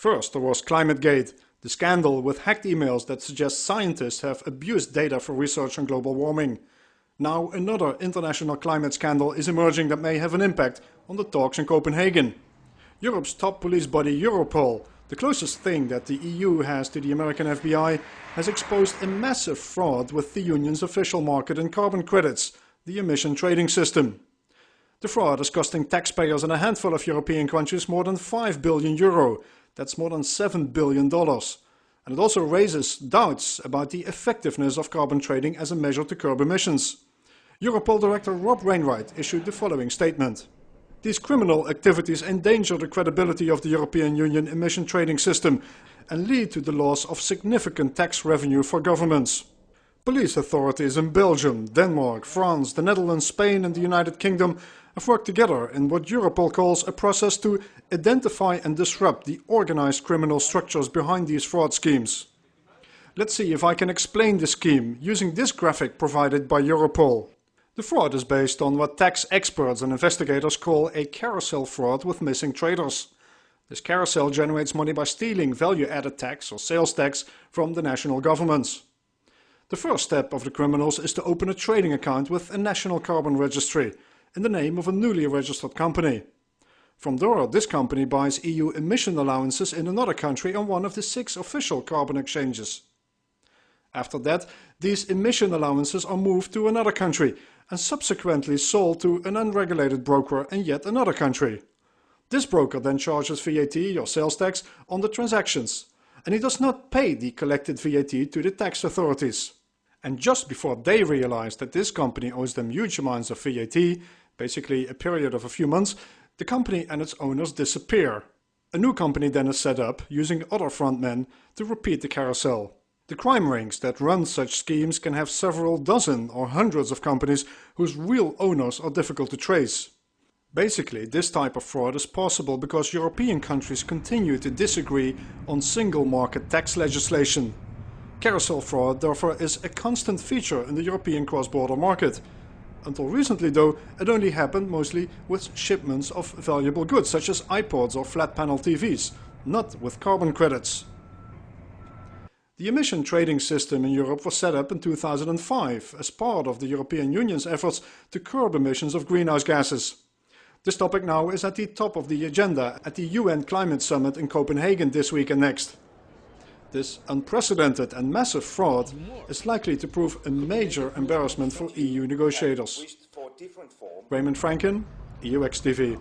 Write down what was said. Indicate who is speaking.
Speaker 1: First, there was ClimateGate, the scandal with hacked emails that suggest scientists have abused data for research on global warming. Now another international climate scandal is emerging that may have an impact on the talks in Copenhagen. Europe's top police body Europol, the closest thing that the EU has to the American FBI, has exposed a massive fraud with the Union's official market in carbon credits, the emission trading system. The fraud is costing taxpayers in a handful of European countries more than €5 billion. That's more than $7 billion. And it also raises doubts about the effectiveness of carbon trading as a measure to curb emissions. Europol Director Rob Wainwright issued the following statement. These criminal activities endanger the credibility of the European Union emission trading system and lead to the loss of significant tax revenue for governments. Police authorities in Belgium, Denmark, France, the Netherlands, Spain and the United Kingdom have worked together in what Europol calls a process to identify and disrupt the organized criminal structures behind these fraud schemes. Let's see if I can explain the scheme using this graphic provided by Europol. The fraud is based on what tax experts and investigators call a carousel fraud with missing traders. This carousel generates money by stealing value-added tax or sales tax from the national governments. The first step of the criminals is to open a trading account with a national carbon registry in the name of a newly registered company. From there, this company buys EU emission allowances in another country on one of the 6 official carbon exchanges. After that, these emission allowances are moved to another country and subsequently sold to an unregulated broker in yet another country. This broker then charges VAT or sales tax on the transactions, and he does not pay the collected VAT to the tax authorities. And just before they realize that this company owes them huge amounts of VAT, basically a period of a few months, the company and its owners disappear. A new company then is set up using other frontmen to repeat the carousel. The crime rings that run such schemes can have several dozen or hundreds of companies whose real owners are difficult to trace. Basically, this type of fraud is possible because European countries continue to disagree on single market tax legislation. Carousel fraud, therefore, is a constant feature in the European cross-border market. Until recently, though, it only happened mostly with shipments of valuable goods, such as iPods or flat-panel TVs, not with carbon credits. The emission trading system in Europe was set up in 2005 as part of the European Union's efforts to curb emissions of greenhouse gases. This topic now is at the top of the agenda at the UN Climate Summit in Copenhagen this week and next. This unprecedented and massive fraud is likely to prove a major embarrassment for EU negotiators. Raymond Franken, EUX TV.